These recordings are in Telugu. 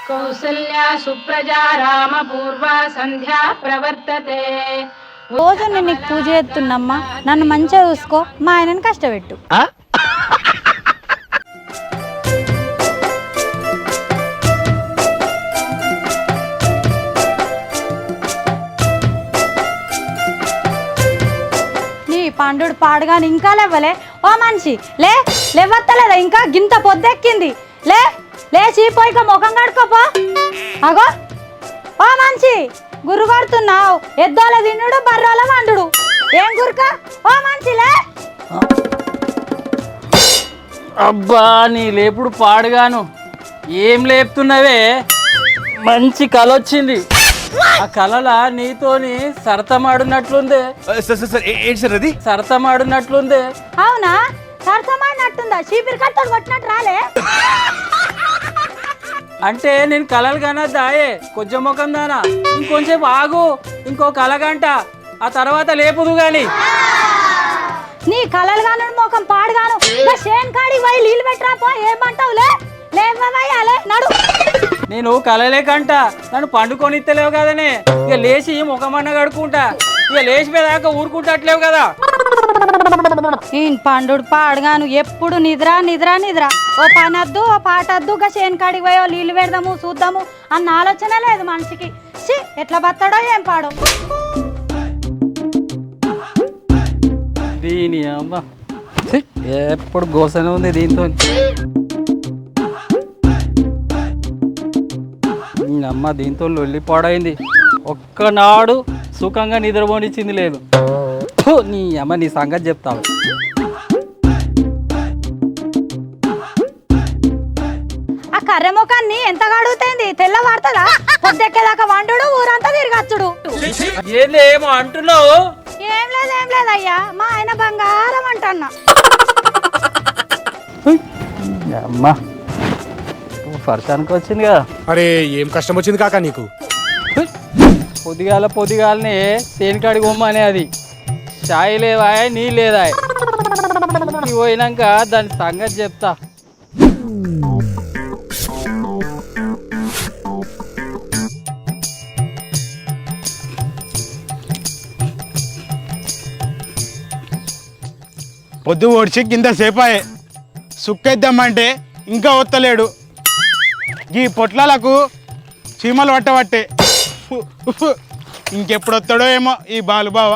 కౌసల్యా సుప్రజా రామ పూర్వ సంధ్యా ప్రవర్తతే. రోజు నేను నీకు పూజ చేస్తున్నమ్మా, నన్ను మంచిగా చూసుకో, మా ఆయనని కష్టపెట్టు. నీ పండుడు పాడుగాని ఇంకా లేవలే. ఓ మనిషి లేవత్తలేదా? ఇంకా గింత పొద్దెక్కింది. లేచి పోయిక ముఖం కడుకోపో. అగో ఓ మనిషి, గుర్రు కొడుతున్నావు. ఎద్దోల తిన్నుడు, బర్రోల వండుడు. ఏం గురుక? ఓ మనిషిలే. అబ్బా నీ లేపుడు పాడుగాను. ఏం లేపుతున్నవే? మంచి కళ వచ్చింది. ఆ కళలా నీతోని సరతమాడున్నట్లుందే. సరతమాడున్నట్లుందే. అవునా? సరసమాడినట్టుందా? చీపిరి కట్టలు కొట్టినట్టు రాలే? అంటే నేను కళలు కనద్దాయే కొంచెం ముఖం దానా. ఇంకొంచెం ఆగు, ఇంకో కళగంట, ఆ తర్వాత లేపుదు గాని. నీ కళలు కాను, ముఖం పాడుగాను. షేన్ కాడికి పోయి నీళ్ళు పెట్టరా పో. ఏమంటావులే? లేవయ్యాలే నడు. నేను కళలే కంట, నన్ను పండుకొనిత్తలేవు కదనే. ఇక లేచి ముఖమన్న కడుక్కుంటా. ఇక లేచిపోయేదాకా ఊరుకుంటట్లేవు కదా. పండు పాడుగాను, ఎప్పుడు నిద్ర నిద్ర నిద్ర. ఓ పనద్దు, ఓ పాటద్దు. షేన్ కాడికి పోయో నీళ్ళు పెడదాము చూద్దాము అన్న ఆలోచన లేదు మనిషికి. ఎట్లా బతాడో ఏం పాడో. దీని అమ్మ ఎప్పుడు గోసనే ఉంది దీంతో. అమ్మ దీంతో లొల్లి పాడైంది. ఒక్కనాడు సుఖంగా నిద్రపోనిచ్చింది లేదు. నీ అమ్మ నీ సంగతి చెప్తావు. ఆ కర్రె ముఖాన్ని ఎంత గడుగుతుంది? తెల్లవారుతుందా? పొద్దెక్కేదాకా వండుడు, ఊరంతా తిరగచ్చుడు. ఏమో అంటున్నావు? ఏం లేదయ్యా, మా ఆయన బంగారం అంటన్నా. అమ్మా వర్షానికి వచ్చింది కదా. అరే ఏం కష్టం వచ్చింది కాక నీకు? పొద్దుగాలనే తేనికాడికి బొమ్మనే అది. చాయ్ లేవా, నీ లేదా పోయినాక దాని సంగతి చెప్తా. పొద్దు ఓడిచి కింద సేపాయే సుక్కేద్దామంటే ఇంకా వత్తలేడు. ఈ పొట్లాలకు చీమలు పట్టబట్టే. ఇంకెప్పుడు వస్తాడో ఏమో ఈ బాలుబావ.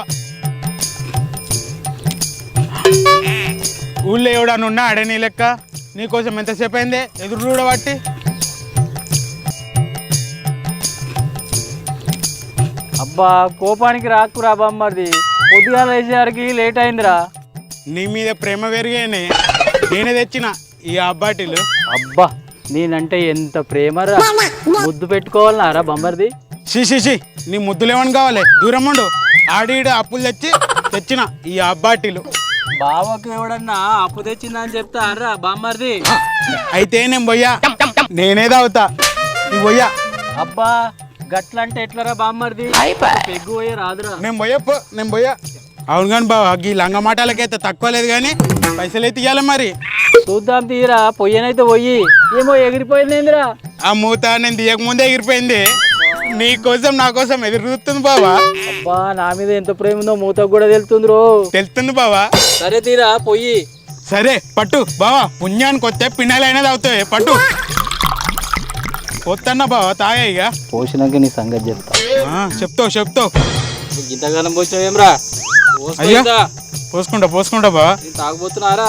ఊళ్ళో ఎవడనున్నా ఆడే నీ లెక్క. నీకోసం ఎంతసేపు అయిందే ఎదురు చూడబట్టి. అబ్బా కోపానికి రాకురా బామ్మది. పొద్దుగాల వేసేసరికి లేట్ అయిందిరా. నీ మీద ప్రేమ పెరిగానే నేనే తెచ్చిన ఈ అబ్బాటిలు. అబ్బా నేనంటే ఎంత ప్రేమరా. ముద్దు పెట్టుకోవాలన్నారా బొమ్మరిది? షీ నీ ముద్దులేమని కావాలి? దూరం ఉండు. ఆడీడ అప్పులు తెచ్చిన ఈ అబ్బాటిలు. బావకు ఎవడన్నా అప్పు తెచ్చిందని చెప్తారా బామ్మరిది? అయితే నేను పోయా, నేనే తాగుతా. నీ పోయా. అబ్బా గట్లంటే ఎట్లరా బామ్మరిది? పెగ్గు పోయే రాదురా. నేను పోయా. అవును కానీ బావా, ఈ లంగ మాటలకైతే తక్కువ లేదు కానీ పైసలు అయితే ఇవ్వాలి మరి. చూద్దాం తీరా. పొయ్యనైతే పోయి ఏమో ఎగిరిపోయిందిరా. ఆ మూత నేను తీయక ముందే ఎగిరిపోయింది. నీ కోసం నా కోసం ఎదురు చూస్తుంది బావా. అబ్బా నా మీద ఎంత ప్రేమ ఉందో మూతకు కూడా తెలుస్తుంది బావా. సరే తీరా పొయ్యి. సరే పట్టు బావా. పుణ్యానికి వస్తే పిన్నెలైనా తాగుతాయి. పట్టు పోతున్నా బావా. తాగా ఇక పోసినాక నీ సంగతి చెప్తా. చెప్తావు ఇంతగానం పోసినావేమ్రా? అయ్యా పోసుకుంటా బావా. తాగుపోతున్నారా?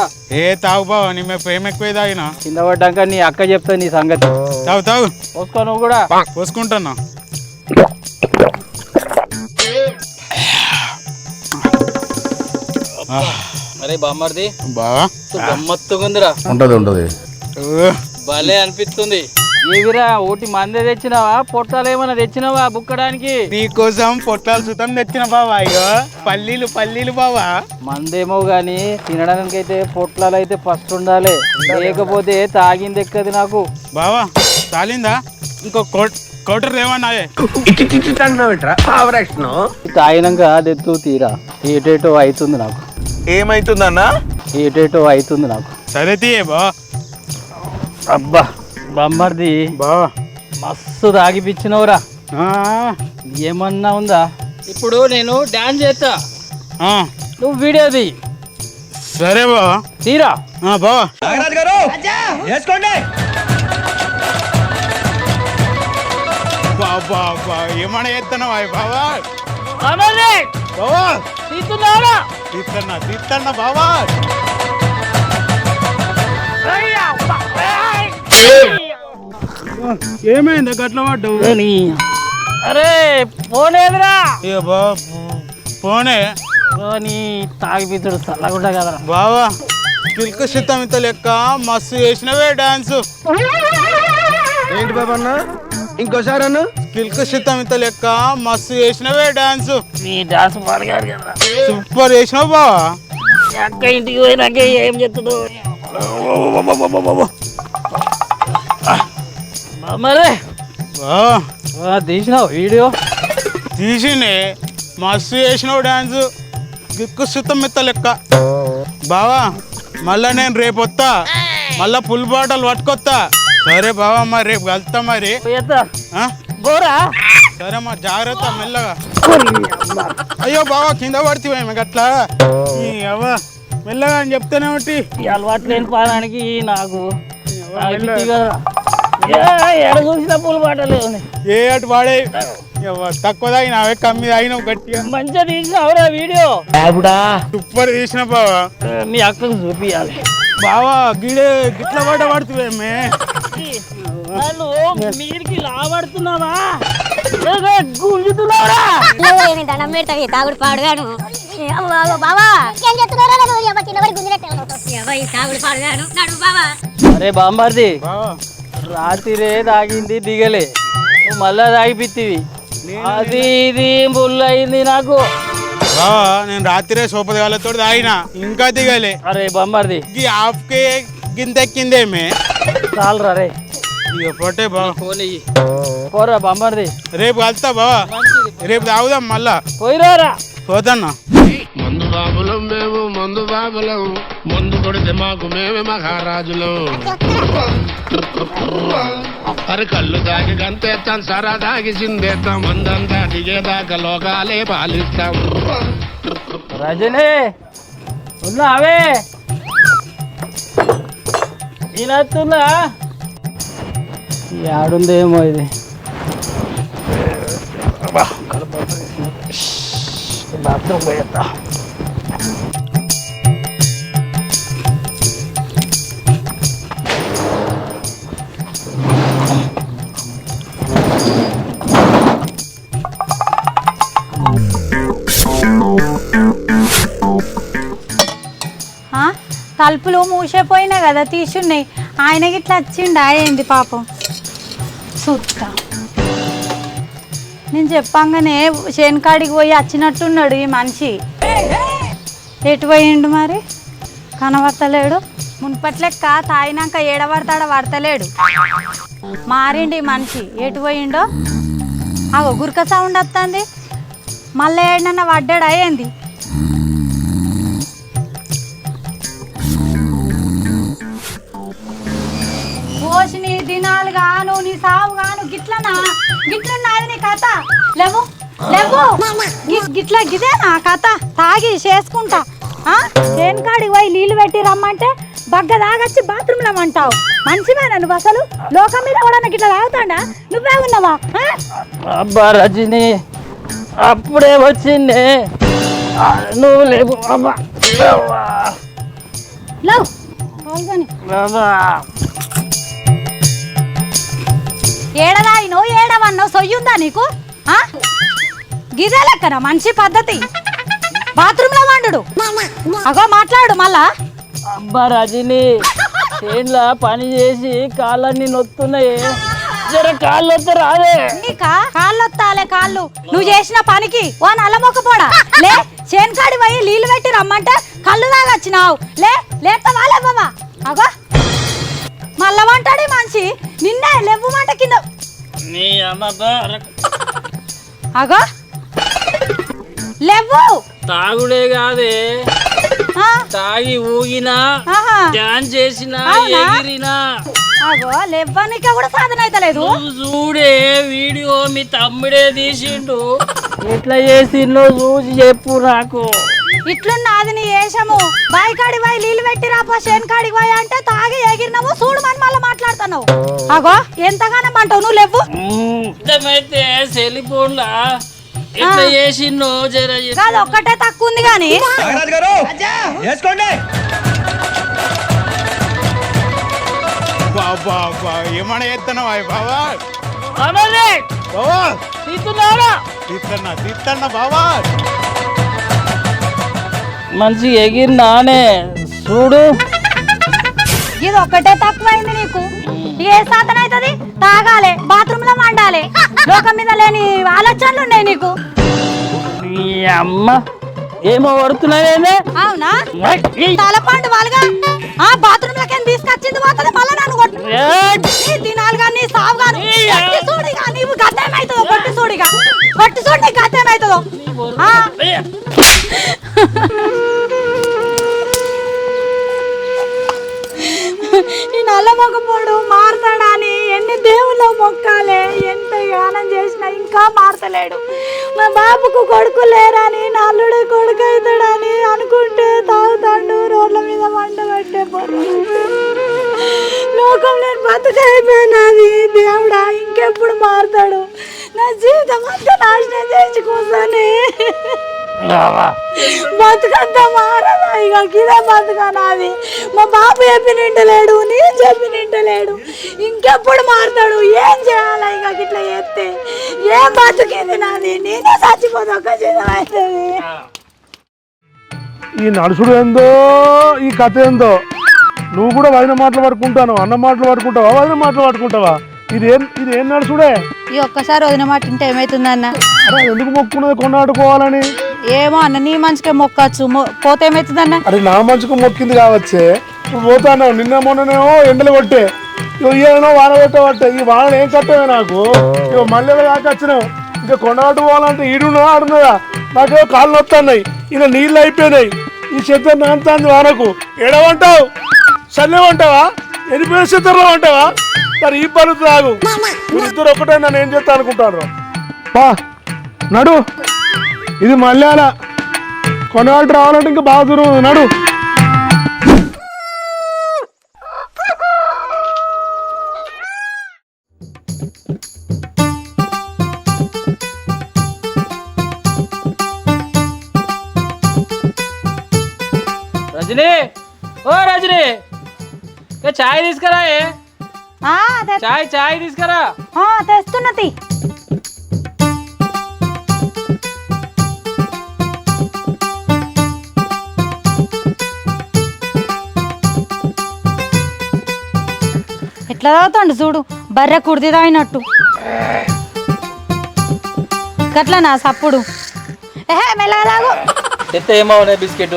తాగు బావా. నీ మీద ప్రేమ ఎక్కువ తాగినా. కింద పడ్డాక నీ అక్క చెప్తా నీ సంగతి. తాగు పోసుకో నువ్వు కూడా. పోసుకుంటున్నా. అరే బామ్మర్ది బావా గమ్మత్తుగా ఉందిరా. ఉంటది భలే అనిపిస్తుంది. ఏవిరా ఒకటి మందే తెచ్చినావా? పొట్టాలు ఏమన్నా తెచ్చినావా బుక్కడానికి? నీకోసం పొట్టాలు సుతం తెచ్చిన బావా. అయ్యో పల్లీలు బావా. మందేమో గాని తినడానికి అయితే పొట్లాలు అయితే ఫస్ట్ ఉండాలి. లేకపోతే తాగింది ఎక్కది నాకు. బావా తాలిందా? ఇంకో కోటర్ ఏమన్నాయే? తాగినాక తెత్తు తీరా. ఏటేటో అవుతుంది నాకు. ఏమైతుందన్నా? ఏటేటో అవుతుంది నాకు. సరే తీయే బా. అబ్బా బామ్మర్ది బావా మస్తు తాగిపిచ్చినవురా. ఆ, ఏమన్నా ఉందా? ఇప్పుడు నేను డాన్స్ చేస్తా, ఆ, నువ్వు వీడియో తీ. సరే బావా. తీరా బావా బాబా ఏమన్నా చేస్తున్నావా బావా? బావా తీస్తున్నావురా. తీస్తున్నా బావా. ఏమైంది గట్ల పడ్డావు? అరే ఫోన్ ఏదిరా? ఇక బావా పోనే నీ తాగిపిచ్చుడు చల్లగుంటా కదరా. బావా పిల్కు సిద్ధమిత లెక్క మస్తు చేసినవే డాన్స్. ఏంటి బాబా అన్న ఇంకోసారి అన్న పిల్కు సిద్ధమిత లెక్క మస్తు చేసినవే డాన్స్. నీ డాన్స్ పాడగారు కదరా. సూపర్ చేసినావు బావా. అక్క ఇంటికి పోయినాక ఏం చెప్తుందో మరే. బావా తీసినావు వీడియో? తీసిండే మస్తు చేసినావు డాన్స్ గిక్కు సిద్ధమిత లెక్క. బావా మళ్ళా నేను రేపు వస్తా, మళ్ళా ఫుల్ బాటలు పట్టుకొస్తా. సరే బావా మరి రేపు కలుస్తా మరి. ఆ? గోరా సరే మరి జాగ్రత్త మెల్లగా. అయ్యో బావా కింద పడితేమో గట్లా. అవ్వ మెల్లగా అని చెప్తానే ఒకటి. ఈ అలవాటు లేని పాదానికి నాకు తాగిపిచ్చి కదరా. ఎడ చూసిన పూల బాటలు ఏ అటు వాడే తక్కువ తాగినావే కమ్మి తాగినావు గట్టిగా. మంచిగా తీసినావురా వీడియో. సూపర్ తీసిన బావా. మీ అక్కకు చూపియాలి. బావా గిడే గిట్ల పడుతువేమే. వాళ్ళు మీరికి లాబడుతున్నావా గుంజుతున్నావురా? దండం పెడతావి తాగుడు పాడుగాను బాబా ఏం చెప్తున్నారా తాగుడు పాడుగాను నడు బాబా. అరే బాంబార్ది, బావా రాత్రిరే తాగింది దిగలే, నువ్వు మళ్ళా తాగిపిత్తివి. అది ఇది బుల్ అయింది నాకు. బావా నేను రాత్రే సోపదిగాలతో తాగినా ఇంకా దిగలే. అరే బాంబార్ది ఈ ఆఫ్కే గింతెక్కిందేమే. చాలరా రే. ఇక పొట్టే బావా. ఫోన్ ఇయ్యి. పోరా బాంబార్ది. రేపు కలుస్తా బావా. రేపు తాగుదాం మళ్ళా. పోయిరారా. పోతన్నా. మందు బాబులం మేము మందు బాబులం, మందు కొడితే మాకు మేమే మహారాజులం. అరే కళ్ళు దాగి గంతేస్తాం, సరా దాగి చిందేస్తాం, మందంతా దిగేదాకా లోకాలే పాలిస్తాం. రజనీ ఉన్నావే? ఇలా ఆడుందేమో ఇది. బాత్రూమ్ పోయేస్తా. తలుపులు మూసేపోయినా కదా తీసున్నాయి. ఆయనకి ఇట్లా వచ్చిండు అయింది పాపం. చూస్తా నేను చెప్పంగానే చేనుకాడికి పోయి వచ్చినట్టున్నాడు ఈ మనిషి. ఎటు పోయిండు మరి కనబడతలేడు. మున్పట్లెక్క తాగినాక ఏడబడతాడ పడతలేడు. మారిండి ఈ మనిషి. ఎటు పోయిండో? ఆ గురక సౌండ్ వస్తుంది. మళ్ళీ ఏడన్నా పడ్డాడు అయ్యింది. పోషిని దినాలు గాను నీ సావు గాను గిట్లనా గిట్లున్నది నీ కథ. లేవు లేవు గిట్లా గిదేనా కథ. తాగి చేసుకుంటా చేనుకాడికి పోయి నీళ్ళు పెట్టి రమ్మంటే బగ్గ తాగొచ్చి బాత్రూంలో అంటావు. మంచివేనా నువ్వు? అసలు లోకం మీద కూడా గిట్లా తాగుతాడా? నువ్వే ఉన్నావా? అబ్బా రజని అప్పుడే వచ్చింది నువ్వు లేవు. అబ్బా లేవు ఏడదాయినో ఏడవన్నో సొయ్యుందా నీకు? గిదే లెక్కన మంచి పద్ధతి. బాత్రూమ్ లో వండు. అగో మాట్లాడు మళ్ళా. అబ్బా రజని చేనులా పని చేసి కాళ్ళన్నీ నొత్తున్నాయి, జర కాళ్ళు వస్తే రాదే. నీకా కాళ్ళు వస్తాలే కాళ్ళు నువ్వు చేసిన పనికి. ఓ నల్లమొక్కపోడా లే. చేనుకాడి పోయి నీళ్ళు పెట్టి రమ్మంటే కళ్ళు తాగొచ్చినావు. లేస్తావా లేవా? అగో మళ్ళా వంటాడు మనిషి. నిన్నే లేవు మాట కింద. నీ అమ్మ అగో లేవు. తాగుడే కాదే, తాగి ఊగినా డాన్స్ చేసినా ఎగిరినా అగో లేవ్వనిక కూడా సాధన అయితలేదు. నువ్వు చూడే వీడియో మీ తమ్ముడే తీసిండు, ఎట్లా చేసిందో చూసి చెప్పు నాకు. ఇట్లున్నది నీ వేషము. బాయి కాడికి పోయి నీళ్ళు పెట్టి రాపో, చేను కాడికి పోయి అంటే తాగి ఎగిరినవు చూడు మని మళ్ళీ మాట్లాడుతున్నావు. అగో ఎంతగానో అంటావు నువ్వు లేవు. అయితే సెలిఫోన్లా ఎట్లా చేసిందో జర కాదు ఒక్కటే తక్కువ ఉంది కానీ ఏమన్నా చేస్తున్నావా బావా? అనలే బావా తీస్తున్నారా తీస్తున్నా బావా. మంచి ఎగిరినానే చూడు. ఇది ఒక్కటే తక్కువైంది నీకు. ఏ సాధన అవుతుంది? తాగాలి, బాత్రూమ్ లో వండాలి, లోకం మీద లేని ఆలోచనలు ఉన్నాయి నీకు. ఈ అమ్మ ఏమో పడుతున్నాయేనే. అవునా తలపండు వాళ్ళగా ఆ బాత్రూమ్ లకి తీసుకొచ్చింది పోతుంది మళ్ళీ నన్ను కొట్టు తినాలి కానీ సావు గాను కొట్టి చూడిగా నీవు గతేమవుతుందో కొట్టి చూడిగా కొట్టి చూడు నీకు గతేమవుతుందో. ఈ నల్ల మొగపోడు మారతాడని ఎన్ని దేవుళ్ళ మొక్కాలే, ఎంత గానం చేసినా ఇంకా మారతలేడు. మా బాబుకు కొడుకు లేరని నల్లుడే కొడుకు అవుతాడని అనుకుంటే తాగుతాడు, రోడ్ల మీద వంట పెట్టే పొర్రు. లోకం నేను బతుకైపోయినది దేవుడా, ఇంకెప్పుడు మారతాడు? నా జీవితం అంతా నాశనం చేసి కూర్చొని బతుకంతా మారదా ఇక కిదా బతుకనాది. మా బాబు చెప్పి నింటలేడు, నేను చెప్పి నింటలేడు, ఇంకెప్పుడు మారుతాడు? ఏం చేయాలి ఇక ఇట్లా చేస్తే? ఏం బతుకేది నాది? నేనే చచ్చిపోతా ఒక చిన్నమైతుంది. ఈ నడుచుడు ఏందో, ఈ కథ ఏందో. నువ్వు కూడా వదిన మాటలు పడుకుంటాను, అన్న మాటలు పడుకుంటావా, వదిన మాటలు పడుకుంటావా? ఇదేం నడుచుడే? ఈ ఒక్కసారి వదిన మాట ఉంటే ఏమైతుందన్న? అరే ఎందుకు మొక్కున్నది కొన్నాడుకోవాలని? ఏమో అన్న, నీ మంచిగా మొక్కచ్చు, పోతే ఏమవుతుందన్న? అరే నా మంచిగా మొక్కింది కావచ్చే, నువ్వు పోతాను. నిన్న మొన్ననేమో ఎండలు కొట్టే, ఏమో వాన కొట్టబట్టే. ఈ వాన ఏం కట్టవే నాకు? మళ్ళీ కాక వచ్చినావు. ఇంకా కొండగట్టు పోవాలంటే ఈడున్నా ఆడున్నదా? నాకేమో కాళ్ళు నొస్తున్నాయి, ఇలా నీళ్ళు అయిపోయినాయి. ఈ చెత్త నాంతాంది వానకు. ఎడవంటావు? చల్లేమంటావా? ఎనిపోయిన చెత్తలో అంటావా? మరి ఈ పని రాగు. మీరిద్దరు ఒకటే నన్ను ఏం చేస్తా అనుకుంటారు? బా నడు, ఇది మల్యాల. కొనవాళ్ళు రావాలంటే ఇంకా బాగా దూరం ఉంది. నడు. రజనీ, ఓ రజనీ, చాయ్ తీసుకురా. చాయ్ తీసుకురా. తెస్తున్నది. ఎట్లా తాగుతాండు చూడు, బర్రె కుర్ది తాగినట్టు. గట్లా నా సప్పుడు. మెల్లగా తాగు. బిస్కెట్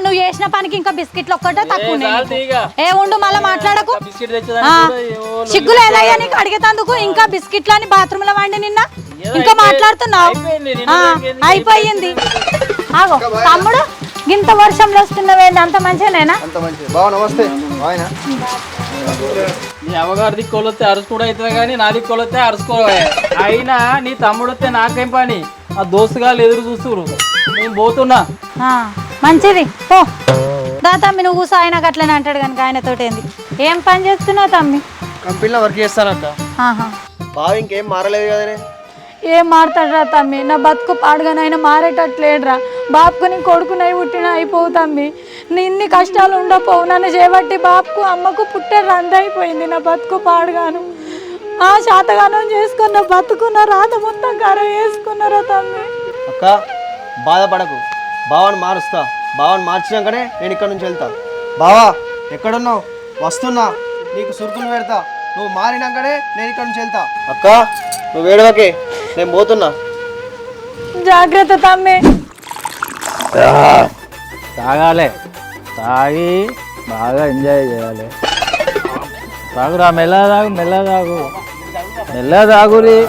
నువ్వు చేసిన పనికి ఇంకా బిస్కెట్లు ఒక్కటే తక్కువ ఉన్నాయి. ఏ ఉండు మళ్ళీ మాట్లాడకు. సిగ్గు లేదయ్యా నీకు అడిగేతందుకు? ఇంకా బిస్కెట్లు అని బాత్రూమ్ లో వండి నిన్న ఇంకా మాట్లాడుతున్నావు. అయిపోయింది. ఆగో తమ్ముడు, ఇంత వర్షంలో వస్తున్నవేంది? అంత మంచిగానేనా? నీ అమ్మగారి దిక్కులు వస్తే అరుచుకోవడం అవుతుంది కానీ నా దిక్కులు వస్తే అరుచుకోవే. అయినా నీ తమ్ముడు వస్తే నాకేం పని? ఆ దోస్తుగాళ్ళు ఎదురు చూస్తురు, నేను పోతున్నా. మంచిది పో. దా తమ్మి, నువ్వు కూసో. ఆయన గట్లనే అంటాడు కనుక ఆయనతోటి ఏంది? ఏం పని చేస్తున్నావు తమ్మి? కంపెనీలో వర్క్ చేస్తానంట. బావ ఇంకేం మారలేదు కదనే? ఏం మారుతాడురా తమ్మి, నా బతుకు పాడుగానే ఆయన మారేటట్లేడురా. బాపుకు నీ కొడుకునై పుట్టినా అయిపోవు తమ్మి. నీ ఇన్ని కష్టాలు ఉండపోవు. నన్ను చేపట్టి బాపుకు అమ్మకు పుట్టే రందైపోయింది. నా బతుకు పాడుగాను శాతగానం చేసుకున్న బతుకున్న రాత మొత్తం కర వేసుకున్నారా తమ్మి. అక్క బాధపడకు, బావని మారుస్తా. బావని మార్చినాకనే నేను ఇక్కడ నుంచి వెళ్తా. బావా ఎక్కడున్నావు? వస్తున్నా, నీకు సురుకులు పెడతా. నువ్వు మారినాకనే నేను ఇక్కడ నుంచి వెళ్తా. అక్క నువ్వు వేడవకే, నేను పోతున్నా. జాగ్రత్త తమ్మి. తాగాలి, తాగి బాగా ఎంజాయ్ చేయాలి. తాగురా, మెల్లగా తాగు, మెల్లగా తాగు, మెల్లగా తాగురి.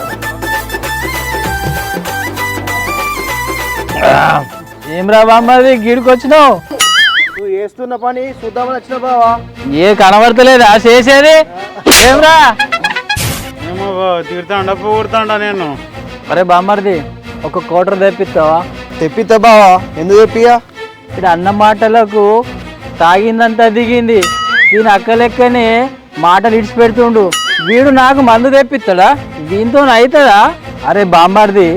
ఏమ్రా బామ్మది గిడికొచ్చినావు? నువ్వు చేస్తున్న పని చూద్దామని వచ్చిన బావా. ఏ కనబడతలేదా చేసేది? ఏమ్రా ఏమో తిడతాండా పోగొడతాండా నేను. అరే బామ్మర్ది ఒక కోటర్ తెప్పిస్తావా? తెప్పితే బావా, ఎందుకు తెప్పియా? ఇక్కడ అన్న మాటలకు తాగిందంతా దిగింది. దీని అక్క లెక్కనే మాటలు ఇడిచిపెడుతుండు. వీడు నాకు మందు తెప్పిస్తాడా? దీంతో అవుతుందా? అరే బామ్మర్ది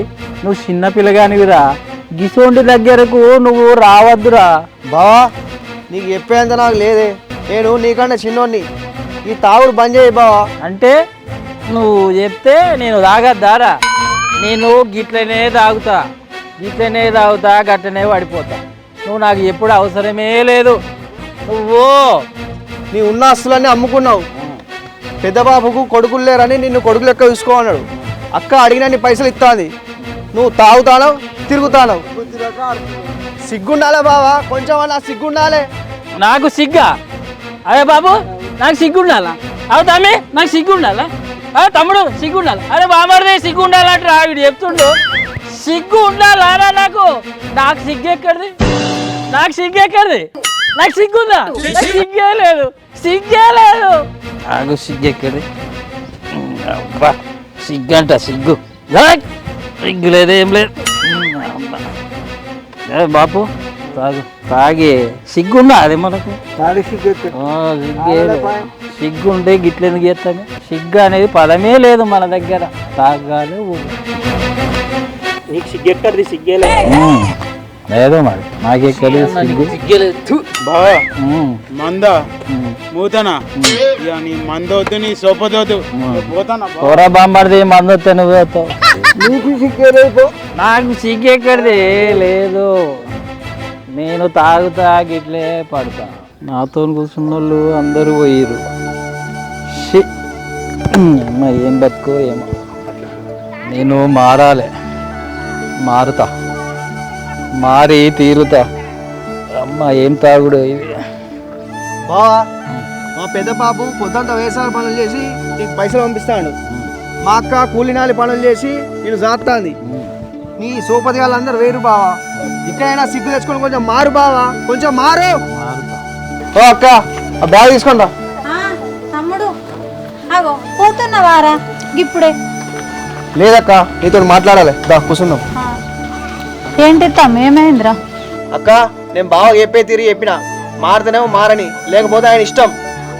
నువ్వు చిన్న పిల్లగానివిరా, గిసోంటి దగ్గరకు నువ్వు రావద్దురా. బావా నీకు చెప్పేంత నాకు లేదే, నేను నీకంటే చిన్నోడిని. ఈ తాగుడు బంద్ చేయి బావా. అంటే నువ్వు చెప్తే నేను తాగద్దారా? నేను గిట్లనే తాగుతా, గట్లనే పడిపోతా. నువ్వు నాకు ఎప్పుడు అవసరమే లేదు. నువ్వు నీ ఉన్న ఆస్తులన్నీ అమ్ముకున్నావు. పెద్ద బాబుకు కొడుకులు లేరని నిన్ను కొడుకు లెక్క చూసుకోమన్నాడు. అక్క అడిగిన నీ పైసలు ఇస్తాంది, నువ్వు తాగుతాను తిరుగుతాను. సిగ్గుండాలే బావా, కొంచెం అలా సిగ్గుండాలే. నాకు సిగ్గా? అరే బాబు నాకు సిగ్గుండాలా? అవు తమ్మి నాకు సిగ్గుండాలా? తమ్ముడు సిగ్గుండాలి. అరే బామ్మర్ది సిగ్గుండాలంటారా? వీడు చెప్తుండు సిగ్గు ఉండాలా? నాకు నాకు సిగ్గెక్కడిది? నాకు సిగ్గెక్కడిది? నాకు సిగ్గుందా? నాకు సిగ్గే లేదు. నాకు సిగ్గెక్కడి? సిగ్గంట సిగ్గు లేదు, ఏం లేదు. బాపు తాగి సిగ్గుందా? అది మనకు సిగ్గుంటే గిట్లెందుకు చేస్తాను? సిగ్గు అనేది పదమే లేదు మన దగ్గర. తాగాలి నీకు సిగ్గెక్కడిది? సిగ్గేలేదు. లేదు మరి నాకెక్కడి సిగ్గు. బావా మంద మూతనా ఇక నీ మందొద్దు, నీ సోపదొద్దు, పోతానా కూర బామ్మడిది మందు వస్తే నువ్వు పోతావు. నీకు సిగ్గేలేదు. నాకు సిగ్గెక్కడిది లేదు. నేను తాగుతా గిట్లే పడతా. నాతో కూర్చున్న వాళ్ళు అందరూ పోయిరు. అమ్మ ఏం బతుకో ఏమో. నేను మారుతా, మారి తీరుతా. అమ్మ ఏం తాగుడు ఇది. బావా మా పెద్ద బాబు పొద్దుంత వ్యవసాయ పనులు చేసి నీకు పైసలు పంపిస్తాడు. మా అక్క కూలినాలి పనులు చేసి నేను జాస్తాంది. నీ సోపతి వాళ్ళందరూ వేరు బావా. ఇక్కడైనా సిగ్గు తెచ్చుకొని కొంచెం మారు బావా, కొంచెం మారు. ఓ అక్క ఆ బ్యాగ్ తీసుకోండి. తమ్ముడు అగో పోతున్నావారా? ఇప్పుడే లేదక్క నీతో మాట్లాడాలి, దా కూర్చున్నాం. ఏంటి తమ్ము ఏమైందిరా? అక్క నేను బాగా తిరిగి చెప్పిన మారుతనేమో మారని, లేకపోతే ఆయన ఇష్టం.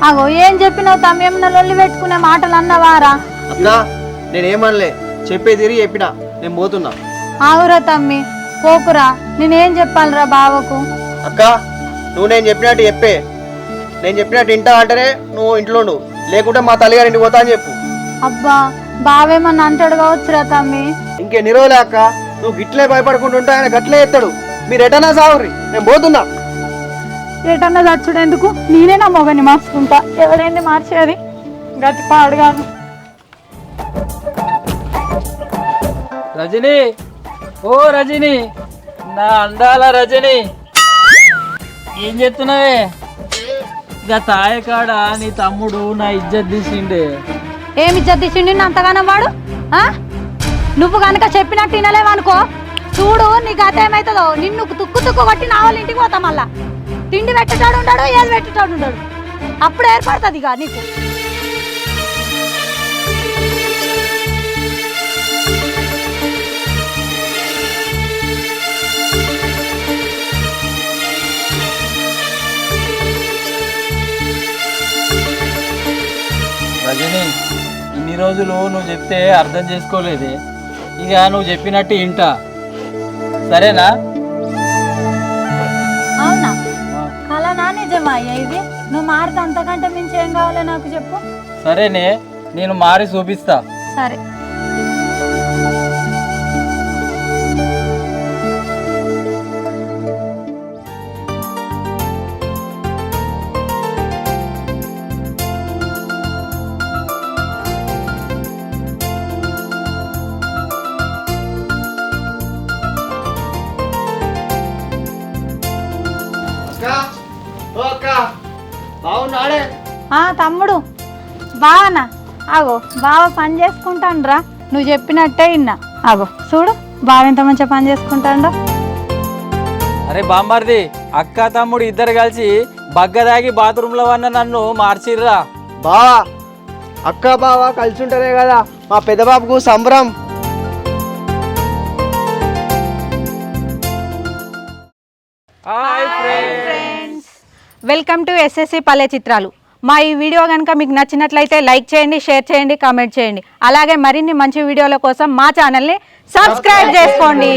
అగో ఏం చెప్పినావు తమ్ము? ఏమన్నా లొల్లి పెట్టుకునే మాటలు అన్నవారా? అక్క నేనేమనలే, తిరిగి చెప్పిన, నేను పోతున్నా. ఆగురా తమ్మి పోకురా. నేనేం చెప్పాలిరా బావకు? అక్క నువ్వు నేను చెప్పినట్టు చెప్పే, నేను చెప్పినట్టు ఇంటా అంటేనే నువ్వు ఇంట్లో ఉండు, లేకుంటే మా తల్లిగారి ఇంటికి పోతా అని చెప్పు. అబ్బా బావేమన్నా అంటాడు కావచ్చురా తమ్మి. ఇంకెన్ని రోజులే అక్క, నువ్వు గిట్లే భయపడుకుంటుంటే ఆయన గట్లే ఎత్తాడు. మీరు ఎటన్నా సాగుర్రి, నేను పోతున్నా. ఎటన్నా చచ్చుడు ఎందుకు? నేనే నా మొగని మార్చుకుంటా. ఎవరైంది మార్చేది? గతి పాడుగాను. రజని, ఓ రజని, నా అందాల రజని, ఏం చెప్తున్నావే? ఇక తాయకాడ నీ తమ్ముడు నా ఇజ్జత్ తీసిండే. ఏమి ఇజ్జత్ తీసిండి అంతగానం వాడు? నువ్వు కనుక చెప్పినట్టు వినలేవనుకో, చూడు నీ గత ఏమవుతుందో. నిన్ను తుక్కు కొట్టి నా వాళ్ళ ఇంటికి పోతా. మళ్ళా తిండి పెట్టేటాడు ఉంటాడు, ఏది పెట్టేటాడు ఉంటాడు. అప్పుడు ఏర్పడుతుంది ఇక నీకు. రజని ఇన్ని రోజులు నువ్వు చెప్తే అర్థం చేసుకోలేదే. ఇక నువ్వు చెప్పినట్టు ఇంటా, సరేనా? అవునా? కలనా నిజమా అయ్యా ఇది? నువ్వు మారితే అంతకంటే మించి ఏం కావాలో నాకు చెప్పు. సరేనే, నేను మారి చూపిస్తా. సరే. బాగున్నాడే తమ్ముడు బావనా? ఆగో బావ పని చేసుకుంటాండ్రా. నువ్వు చెప్పినట్టే విన్నా. ఆగో చూడు బావ ఎంత మంచిగా పని చేసుకుంటాండో. అరే బామ్మర్ది, అక్క తమ్ముడు ఇద్దరు కలిసి బగ్గదాగి బాత్రూంలో వన్న నన్ను మార్చిర్రా. బావా అక్క బావ కలిసి ఉంటేనే కదా మా పెద్ద బాబుకు సంబరం. వెల్కమ్ టు ఎస్ఎస్సి పల్లె చిత్రాలు. మా ఈ వీడియో కనుక మీకు నచ్చినట్లయితే లైక్ చేయండి, షేర్ చేయండి, కామెంట్ చేయండి. అలాగే మరిన్ని మంచి వీడియోల కోసం మా ఛానల్ని సబ్స్క్రైబ్ చేసుకోండి.